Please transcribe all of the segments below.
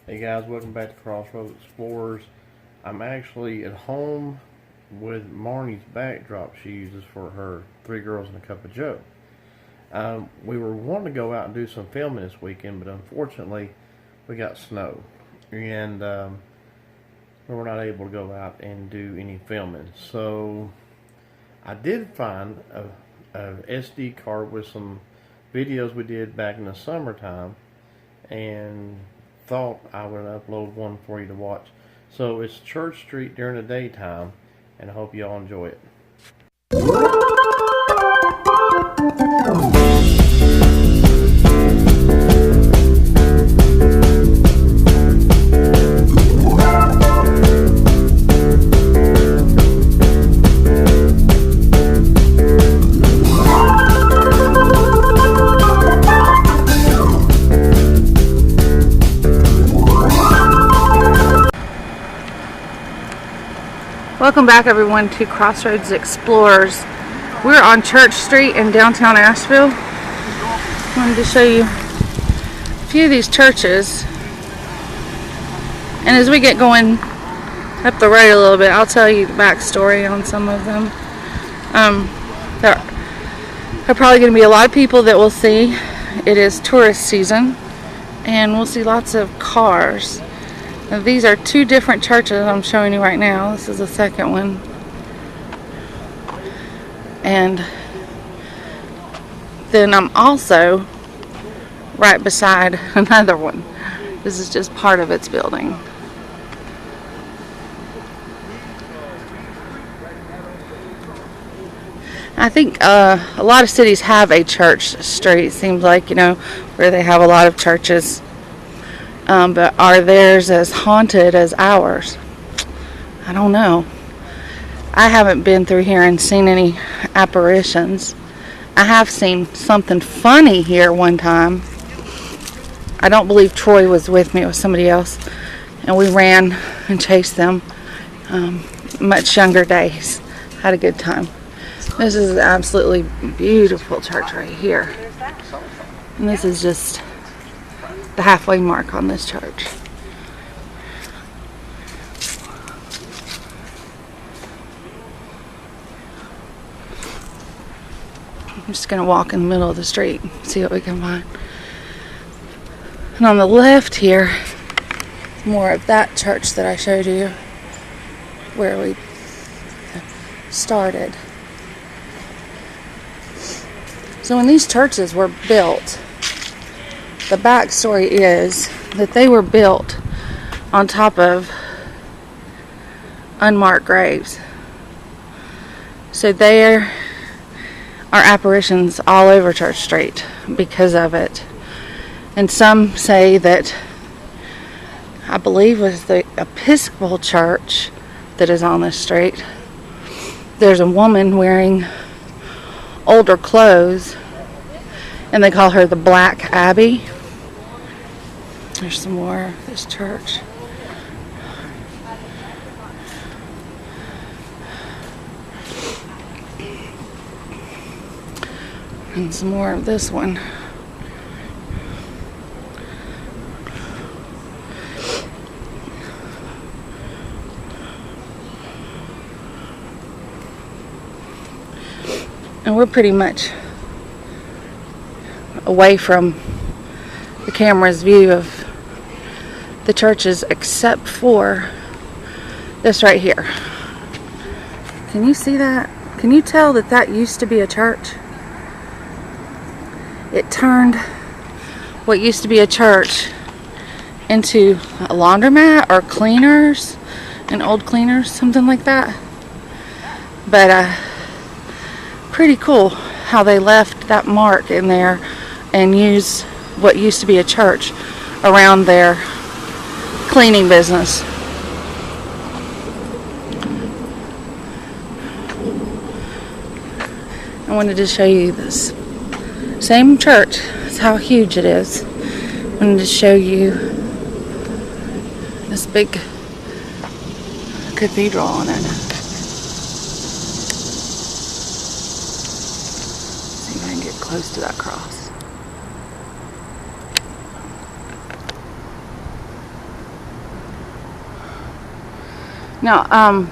Hey guys, welcome back to Crossroads Explorers. I'm actually at home with Marnie's backdrop she uses for her Three Girls and a Cup of Joe. We were wanting to go out and do some filming this weekend, but unfortunately we got snow. And we were not able to go out and do any filming. So I did find a SD card with some videos we did back in the summertime, and thought I would upload one for you to watch. So it's Church Street during the daytime, and I hope you all enjoy it. Welcome back everyone to Crossroads Explorers. We're on Church Street in downtown Asheville. I wanted to show you a few of these churches. And as we get going up the road a little bit, I'll tell you the backstory on some of them. There are probably going to be a lot of people that we'll see. It is tourist season and we'll see lots of cars. Now, these are two different churches I'm showing you right now. This is the second one. And then I'm also right beside another one. This is just part of its building. I think a lot of cities have a church street. Seems like, where they have a lot of churches. But are theirs as haunted as ours? I don't know. I haven't been through here and seen any apparitions. I have seen something funny here one time. I don't believe Troy was with me. It was somebody else. And we ran and chased them. Much younger days. Had a good time. This is an absolutely beautiful church right here. And this is just the halfway mark on this church. I'm just going to walk in the middle of the street, see what we can find. And on the left here, more of that church that I showed you, where we started. So when these churches were built, the backstory is that they were built on top of unmarked graves. So there are apparitions all over Church Street because of it. And some say that, I believe it was the Episcopal Church that is on this street. There's a woman wearing older clothes, and they call her the Black Abbey. There's some more of this church. And some more of this one. And we're pretty much away from the camera's view of the churches, except for this right here. Can you see that? Can you tell that that used to be a church? It turned what used to be a church into a laundromat or cleaners, an old cleaners, something like that. But pretty cool how they left that mark in there and used what used to be a church around their cleaning business. I wanted to show you this same church. That's how huge it is. I wanted to show you this big cathedral on it. See if I can get close to that cross. Now,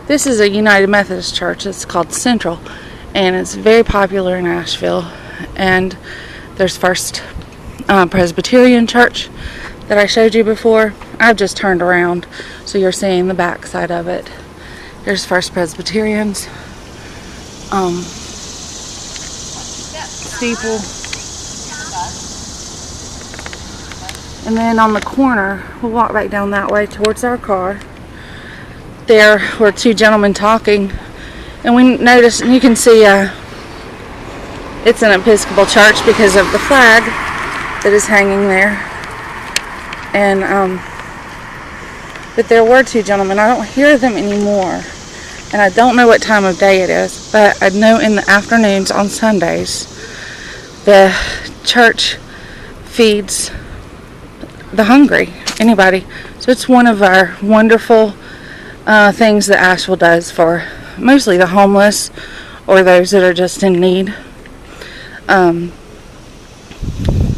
this is a United Methodist church. It's called Central, and it's very popular in Asheville. And there's First Presbyterian Church that I showed you before. I've just turned around, so you're seeing the back side of it. There's First Presbyterian's steeple. And then on the corner, we'll walk back down that way towards our car. There were two gentlemen talking, and we noticed, and you can see it's an Episcopal church because of the flag that is hanging there. And but there were two gentlemen. I don't hear them anymore, and I don't know what time of day it is, but I know in the afternoons on Sundays the church feeds the hungry, anybody. So it's one of our wonderful things that Asheville does for mostly the homeless or those that are just in need.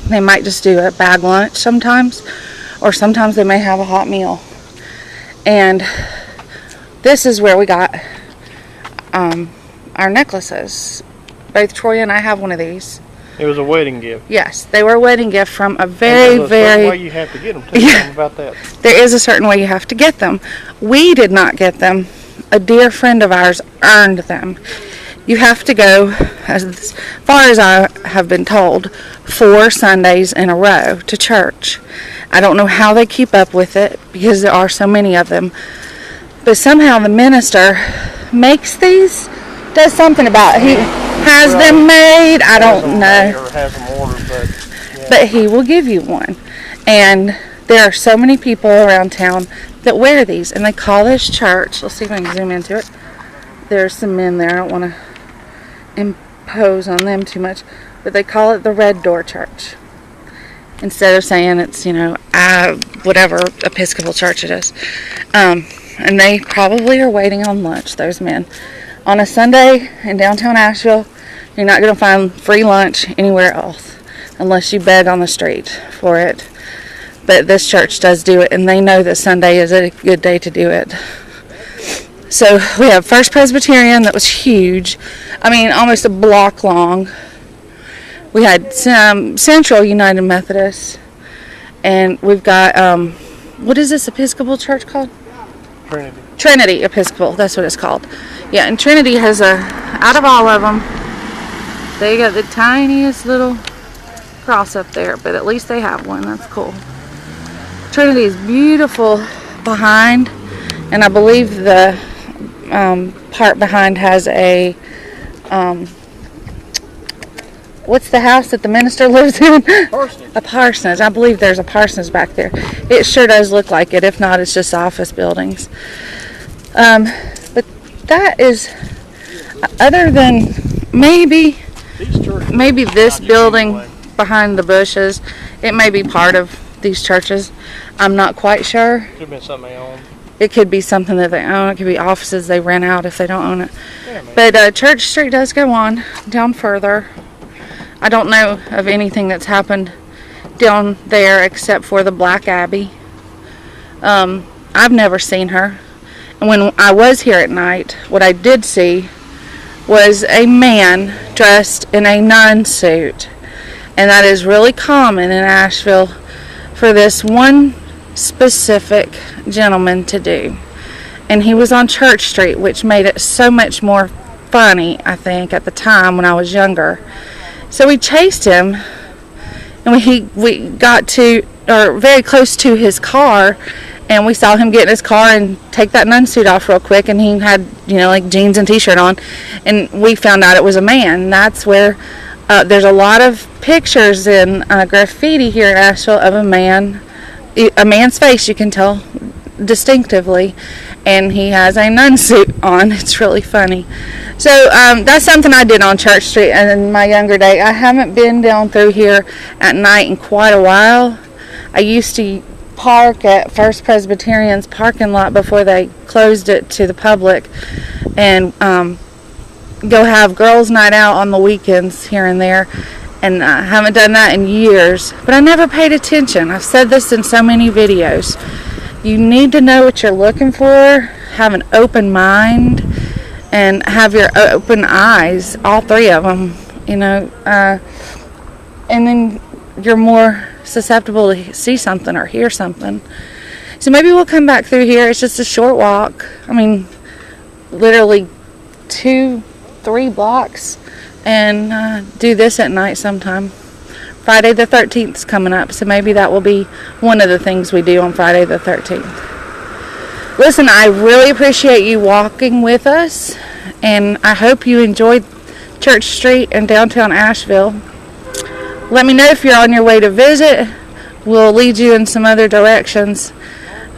They might just do a bag lunch sometimes, or sometimes they may have a hot meal. And this is where we got our necklaces. Both Troy and I have one of these. It was a wedding gift. Yes, they were a wedding gift from a very, very... way you have to get them. Tell me about that. There is a certain way you have to get them. We did not get them. A dear friend of ours earned them. You have to go, as far as I have been told, 4 Sundays in a row to church. I don't know how they keep up with it because there are so many of them. But somehow the minister makes these, does something about it. He has them made. I don't know. Or has them ordered, but he will give you one. And there are so many people around town that wear these, and they call this church. Let's see if I can zoom into it. There's some men there. I don't want to impose on them too much, but they call it the Red Door Church instead of saying it's, whatever Episcopal church it is. And they probably are waiting on lunch, those men. On a Sunday in downtown Asheville, you're not going to find free lunch anywhere else unless you beg on the street for it. But this church does do it, and they know that Sunday is a good day to do it. So we have First Presbyterian, that was huge. I mean, almost a block long. We had Central United Methodist, and we've got, what is this Episcopal church called? Trinity. Trinity Episcopal, that's what it's called. Yeah, and Trinity has out of all of them, they got the tiniest little cross up there, but at least they have one. That's cool. Trinity is beautiful behind, and I believe the part behind has a what's the house that the minister lives in? Parsonage. A parsonage. I believe there's a parsonage back there. It sure does look like it. If not, it's just office buildings. But that is, other than maybe this building behind the bushes, it may be part of these churches. I'm not quite sure. Could have been something they own. It could be something that they own. It could be offices they rent out if they don't own it. Yeah, but Church Street does go on down further. I don't know of anything that's happened down there except for the Black Abbey. I've never seen her. And when I was here at night, what I did see was a man dressed in a nun suit. And that is really common in Asheville for this one specific gentleman to do. And he was on Church Street, which made it so much more funny, I think, at the time when I was younger. So we chased him, and we got to, or very close to his car, and we saw him get in his car and take that nun suit off real quick, and he had, like jeans and t-shirt on, and we found out it was a man. That's where there's a lot of pictures in graffiti here in Asheville of a man's face. You can tell distinctively, and he has a nun suit on. It's really funny. So that's something I did on Church Street in my younger day. I haven't been down through here at night in quite a while. I used to park at First Presbyterian's parking lot before they closed it to the public, and go have girls' night out on the weekends here and there. And I haven't done that in years, but I never paid attention. I've said this in so many videos. You need to know what you're looking for, have an open mind, and have your open eyes, all three of them, you know, and then you're more susceptible to see something or hear something. So maybe we'll come back through here. It's just a short walk. I mean, literally 2-3 blocks, and do this at night sometime. Friday the 13th is coming up, so maybe that will be one of the things we do on Friday the 13th. Listen, I really appreciate you walking with us, and I hope you enjoyed Church Street in downtown Asheville. Let me know if you're on your way to visit. We'll lead you in some other directions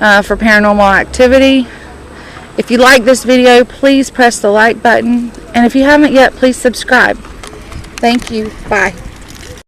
for paranormal activity. If you like this video, please press the like button, and if you haven't yet, please subscribe. Thank you. Bye.